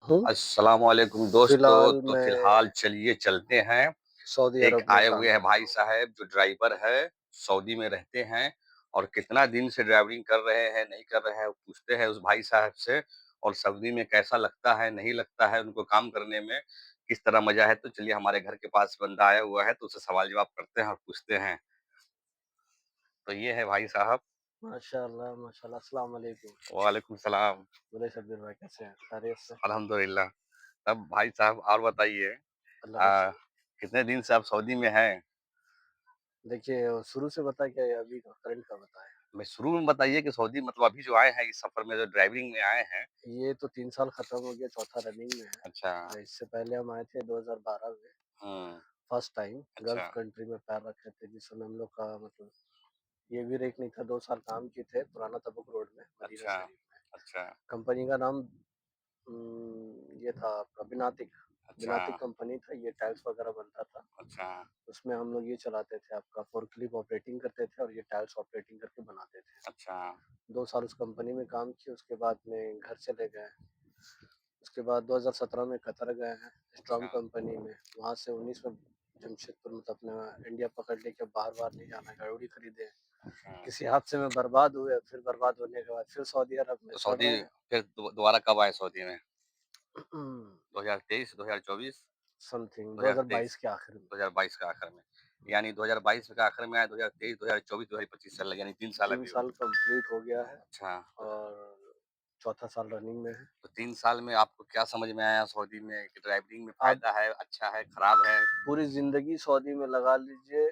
हूँ। अस्सलाम वालेकुम दोस्तों। फिलहाल तो मैं फिलहाल चलिए चलते हैं। सऊदी एक अरब में आए काम हुए हैं करता भाई हूँ। साहब जो ड्राइवर है, सऊदी में रहते हैं और कितना दिन से ड्राइविंग कर रहे हैं, नहीं कर रहे हैं, पूछते हैं उस भाई साहब से। और सऊदी में कैसा लगता है, नहीं लगता है, उनको काम करने में किस तरह मज़ा है। तो चलिए हमारे घर के पास बंदा आया हुआ है, तो उससे सवाल-जवाब करते हैं और पूछते हैं। तो ये है भाई साहब। माशाअल्लाह, माशाअल्लाह, अस्सलाम वालेकुम। वालेकुम सलाम। बोले शब्बीर भाई कैसे हैं? खैरियत से? अल्हम्दुलिल्लाह। तब भाई साहब और बताइए अल्लाह का अ, शुक्र। कितने दिन से आप सऊदी में हैं? देखिए शुरू से बताएँ क्या या अभी का करंट का बताएँ? मैं शुरू में बताइए कि सऊदी मतलब अभी जो आए हैं इस सफ़र में जो ड्राइविंग में आए हैं। ये तो 3 साल खत्म हो गया, चौथा रनिंग में है। अच्छा। इससे पहले हम आए थे 2012 में, हुँ। फर्स्ट टाइम अच्छा, गल्फ कंट्री में पैर रखे थे, जिस समय हम लोग का मतलब ये भी रेक नहीं था, 2 साल काम किए थे पुराना तबुक रोड में, मदीना अच्छा, शरीफ में। अच्छा, कंपनी का नाम ये था आपका बिनातिक। अच्छा, बिनातिक कंपनी था, ये टाइल्स वगैरह बनता था। अच्छा, उसमें हम लोग ये चलाते थे, आपका फोर्कलिफ्ट ऑपरेटिंग करते थे और ये टाइल्स ऑपरेटिंग करके बनाते थे। अच्छा, 2 साल उस कंपनी में काम किया, उसके बाद में घर चले गए। उसके बाद 2017 में कतर गए हैं, स्ट्रॉम अच्छा, कंपनी में। वहाँ से 19 में जमशेदपुर मतलब अपना इंडिया पकड़ ले के बाहर-वाहर नहीं जाना, गाड़ी खरीदे। अच्छा। किसी हादसे में बर्बाद हुए, फिर बर्बाद होने के बाद फिर सऊदी अरब में तो चल सऊदी रहे हैं। फिर दोबारा कब आए सऊदी में? 2023, 2024, समथिंग 2023, 2022 के आखिर में। 2022 के आखिर में। यानी 2022 के आखिर में आए, 2023, 2024, 2025 चल यानी 3 साल 3 अभी हो साल गए। कंप्लीट हो गया है अच्छा, और चौथा साल रनिंग में है। तो 3 साल में आपको क्या समझ में आया सऊदी में कि ड्राइविंग में आप फ़ायदा है, अच्छा है, खराब है? पूरी ज़िंदगी सऊदी में लगा लीजिए,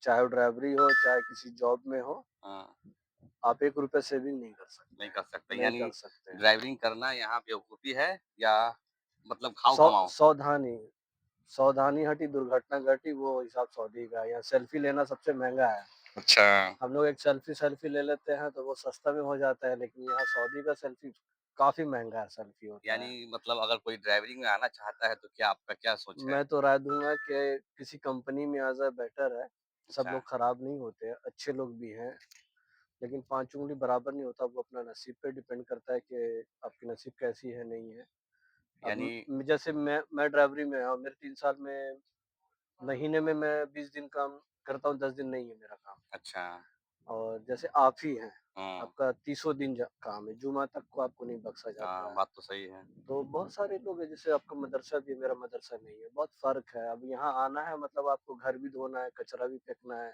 चाहे वो ड्राइवरी हो, चाहे किसी जॉब में हो, हाँ। आप ₹1 सेविंग नहीं कर नहीं सकते कर सकते, हैं, नहीं यानी कर सकते हैं। ड्राइविंग करना यहाँ बेवकूफ़ी है या मतलब सौ खाओ-कमाओ? सावधानी सावधानी हटी, दुर्घटना घटी, वो हिसाब सऊदी का है। यहाँ सेल्फी लेना सबसे महँगा है। अच्छा। हम लोग एक सेल्फी ले लेते हैं, तो वो सस्ता में हो जाता है, लेकिन यहाँ सऊदी का सेल्फी काफ़ी महँगा है सेल्फी होता यानी है। मतलब अगर कोई ड्राइविंग में आना चाहता है, तो क्या आपका क्या सोच है? मैं तो राय दूँगा कि किसी कंपनी में आ जाए बेटर है। सब अच्छा, लोग खराब नहीं होते हैं, अच्छे लोग भी हैं, लेकिन 5 उँगली बराबर नहीं होता, वो अपना नसीब पे डिपेंड करता है कि आपकी नसीब कैसी है, नहीं है। अब यानी जैसे मैं ड्राइवरी में और मेरे 3 साल में महीने में मैं 20 दिन काम करता हूँ, 10 दिन नहीं है मेरा काम। अच्छा, और जैसे आप ही हैं, हुँ, आपका तीसों दिन काम है, जुमा तक को आपको नहीं बख्शा हाँ, जाता है। बात तो सही है। तो बहुत सारे लोग हैं, जैसे आपका मदरसा भी है, मेरा मदरसा नहीं है, बहुत फ़र्क है। अब यहाँ आना है मतलब आपको घर भी धोना है, कचरा भी फेंकना है,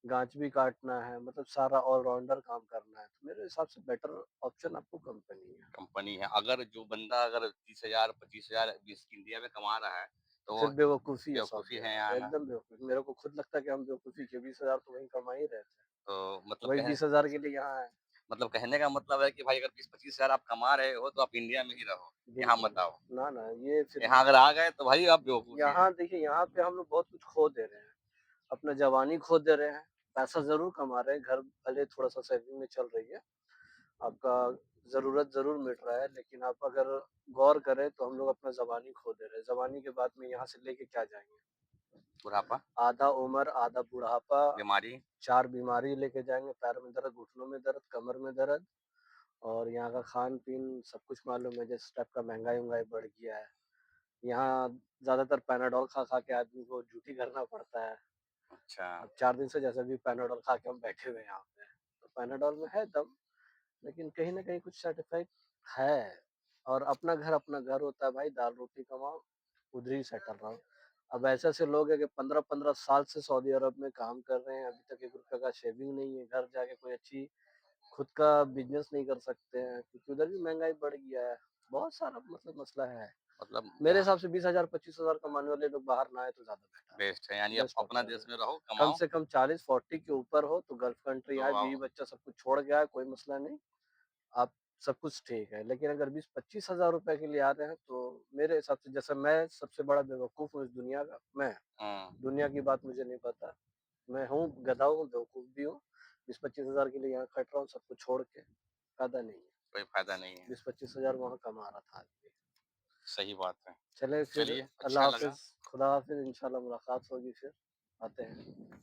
गाछ भी काटना है, मतलब सारा ऑलराउंडर काम करना है। तो मेरे हिसाब से बेटर ऑप्शन आपको कंपनी है। कंपनी है, अगर जो बंदा अगर 30,000, 25,000 बीस इंडिया में कमा रहा है, तो वो फिर बेवकूफ़ी है बेवकूफ़ी सऊदी है यहाँ अरब, आना। एकदम बेवकूफ़ी। मेरे को खुद लगता है कि हम बेवकूफ़ी के 20,000 तो वहीं कमा ही रहे थे। तो मतलब वही 20,000 के लिए यहाँ आए। मतलब कहने का मतलब है कि भाई अगर 20-25,000 आप कमा रहे हो, तो आप इंडिया में ही रहो, यहाँ बिल्कुल। मत आओ। ना, ना, ये फिर यहाँ अगर आ गए, तो भाई आप बेवकूफ़ ही हैं। यहाँ देखिए, यहाँ पे हम लोग बहुत कुछ खो दे रहे हैं। अपना जवानी खो दे रहे हैं, पैसा ज़रूर कमा रहे हैं, घर भले थोड़ा-सा सेविंग में चल रही है, आपका ज़रूरत ज़रूर मिट रहा है, लेकिन आप अगर गौर करें तो हम लोग अपना ज़बानी खो दे रहे हैं। ज़बानी के बाद में यहाँ से लेके क्या जाएँगे? बुढ़ापा, आधा उम्र, आधा बुढ़ापा, बीमारी, 4 बीमारी लेके जाएँगे, पैर में दर्द, घुटनों में दर्द, कमर में दर्द और यहाँ का खान-पीन सब कुछ मालूम है, जिस टाइप का महँगाई-वहँगाई बढ़ गया है। यहाँ ज़्यादातर पैनाडोल खा-खा के आदमी को ड्यूटी करना पड़ता है। अच्छा। अब 4 दिन से जैसे भी पैनाडोल खा के हम बैठे हुए हैं यहाँ पे। तो पैनाडोल में है दम, लेकिन कहीं न कहीं कुछ साइड इफ़ेक्ट है। और अपना घर होता है भाई, दाल-रोटी कमाओ, उधर ही सेटल रहो। अब ऐसे-ऐसे लोग हैं कि 15-15 साल से सऊदी अरब में काम कर रहे हैं, अभी तक ₹1 का शेविंग नहीं है, घर जाके कोई अच्छी खुद का बिज़नेस नहीं कर सकते हैं, क्योंकि उधर भी महँगाई बढ़ गया है। बहुत सारा मतलब मसला है। मतलब मेरे यहाँ हिसाब से 20,000 25,000 कमाने वाले लोग बाहर ना आए तो ज़्यादा बेटर है, बेस्ट है, यानी आप बेस्ट अपना ऑप्शन देश है। में रहो, कम कमाओ, से कम 40-40 के ऊपर हो तो गल्फ कंट्री तो आए, आओ। बीवी-बच्चा सब कुछ छोड़ के आए, कोई मसला नहीं, आप सब कुछ ठीक है। लेकिन अगर 20-25 हज़ार रुपए के लिए आ रहे हैं तो मेरे हिसाब से, जैसे मैं सबसे बड़ा बेवकूफ़ हूँ इस दुनिया का, मैं, हुँ, दुनिया की बात मुझे नहीं पता। मैं हूँ, गधा हूँ, बेवकूफ़ भी हूँ। 20-25 हज़ार के लिए यहाँ खट रहा हूँ सब कुछ छोड़ के, फ़ायदा नहीं है। कोई फ़ायदा नहीं है। 20-25 हज़ार वहाँ कमा रहा था आदमी। सही बात है। चलें फिर, चलिए, अल्लाह अच्छा लगा। हाफ़िज़, खुदा हाफ़िज़, इंशाल्लाह मुलाकात होगी फिर, आते हैं।